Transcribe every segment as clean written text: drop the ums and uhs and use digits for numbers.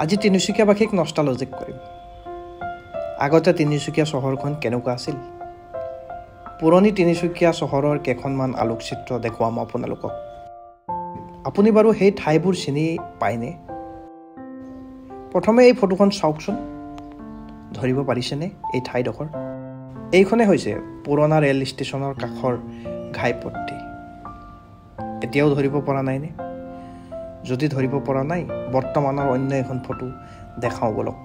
আজি তিনিচুকীয়াবাসীক নষ্টালজিক কৰিম। আগতে তিনিচুকীয়া চহৰখন কেনেকুৱা আছিল, পুৰণি তিনিচুকীয়া চহৰৰ কেইখনমান আলোকচিত্ৰ দেখুৱাম আপোনালোকক। আপুনি বাৰু সেই ঠাইবোৰ চিনি পায়নে? প্ৰথমে এই ফটোখন চাওকচোন, ধৰিব পাৰিছেনে এই ঠাইডোখৰ? এইখনে হৈছে পুৰণা ৰেল ষ্টেচনৰ কাষৰ ঘাইপথটি। এতিয়াও ধৰিব পৰা নাইনে? যদি ধৰিব পৰা নাই, বৰ্তমানৰ অন্য এখন ফটো দেখাওঁ বলক।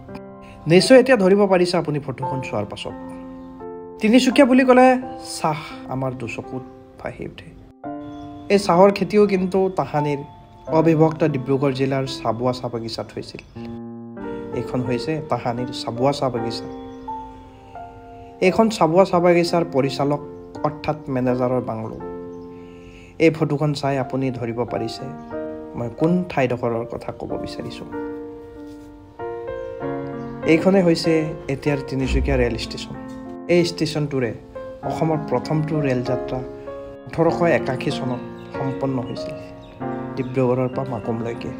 নিশ্চয় এতিয়া ধৰিব পাৰিছে আপুনি ফটোখন চোৱাৰ পাছত। তিনিচুকীয়া বুলি ক'লে চাহ আমাৰ দুচকুত ভাহি উঠে। এই চাহৰ খেতিও কিন্তু তাহানিৰ অবিভক্ত ডিব্ৰুগড় জিলাৰ চাবুৱা চাহ বাগিচাত হৈছিল। এইখন হৈছে তাহানিৰ চাবুৱা চাহ বাগিচা। এইখন চাবুৱা চাহ বাগিচাৰ পৰিচালক অৰ্থাৎ মেনেজাৰৰ বাংলো। এই ফটোখন চাই আপুনি ধৰিব পাৰিছে মই কোন ঠাইডোখৰৰ কথা ক'ব বিচাৰিছোঁ। এইখনে হৈছে এতিয়াৰ তিনিচুকীয়া ৰেল ষ্টেচন। এই ষ্টেচনটোৰে অসমৰ প্ৰথমটো ৰেল যাত্ৰা 1881 চনত সম্পন্ন হৈছিল ডিব্ৰুগড়ৰ পৰা মাকুমলৈকে।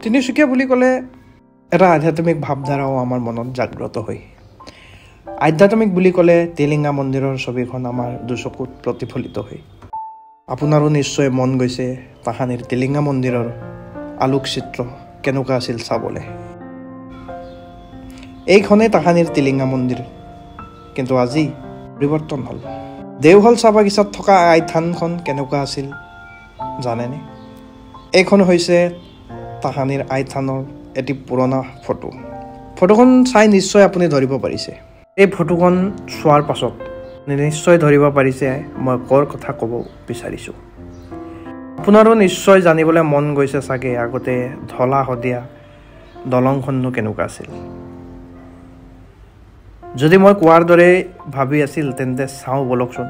তিনিচুকীয়া বুলি ক'লে এটা আধ্যাত্মিক ভাৱধাৰাও আমাৰ মনত জাগ্ৰত হয়। আধ্যাত্মিক বুলি ক'লে টিলিঙা মন্দিৰৰ ছবিখন আমাৰ দুচকুত প্ৰতিফলিত হয়। আপোনাৰো নিশ্চয় মন গৈছে তাহানিৰ টিলিঙা মন্দিৰৰ আলোকচিত্ৰ কেনেকুৱা আছিল চাবলৈ। এইখনেই তাহানিৰ টিলিঙা মন্দিৰ, কিন্তু আজি পৰিৱৰ্তন হ'ল। দেওশাল চাহ বাগিচাত থকা আই থানখন কেনেকুৱা আছিল জানেনে? এইখন হৈছে তাহানিৰ আই থানৰ এটি পুৰণা ফটো। ফটোখন চাই নিশ্চয় আপুনি ধৰিব পাৰিছে। এই ফটোখন চোৱাৰ পাছত নিশ্চয় ধৰিব পাৰিছে মই ক'ৰ কথা ক'ব বিচাৰিছোঁ। আপোনাৰো নিশ্চয় জানিবলৈ মন গৈছে চাগে আগতে ধলা শদিয়া দলংখননো কেনেকুৱা আছিল। যদি মই কোৱাৰ দৰে ভাবি আছিল তেন্তে চাওঁ বলকচোন।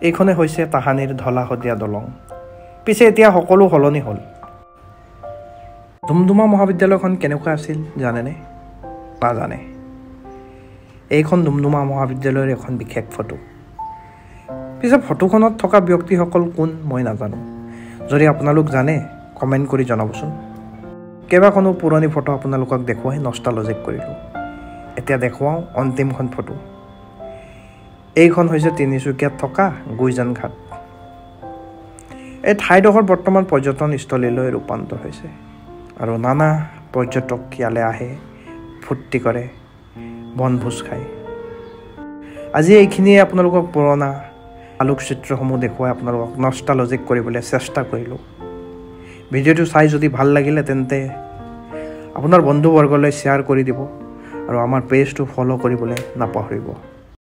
এইখনে হৈছে তাহানিৰ ধলা শদিয়া দলং। পিছে এতিয়া সকলো সলনি হ'ল। ডুমডুমা মহাবিদ্যালয়খন কেনেকুৱা আছিল জানেনে? নাজানে। এইখন ডুমডুমা মহাবিদ্যালয়ৰ এখন বিশেষ ফটো। পিছে ফটোখনত থকা ব্যক্তিসকল কোন মই নাজানো। যদি আপোনালোক জানে কমেণ্ট কৰি জনাবচোন। কেইবাখনো পুৰণি ফটো আপোনালোকক দেখুৱাই নষ্টালজিক কৰিলোঁ। এতিয়া দেখুৱাওঁ অন্তিমখন ফটো। এইখন হৈছে তিনিচুকীয়াত থকা গুইজান ঘাট। এই ঠাইডোখৰ বৰ্তমান পৰ্যটনস্থলীলৈ ৰূপান্তৰ হৈছে আৰু নানা পৰ্যটক ইয়ালৈ আহে, ফূৰ্তি কৰে, বনভোজ খায়। আজি এইখিনিয়ে আপোনালোকক পুৰণা আলোকচিত্ৰসমূহ দেখুৱাই আপোনালোকক নষ্টালজিক কৰিবলৈ চেষ্টা কৰিলোঁ। ভিডিঅ'টো চাই যদি ভাল লাগিলে তেন্তে আপোনাৰ বন্ধুবৰ্গলৈ শ্বেয়াৰ কৰি দিব আৰু আমাৰ পেজটো ফ'ল' কৰিবলৈ নাপাহৰিব।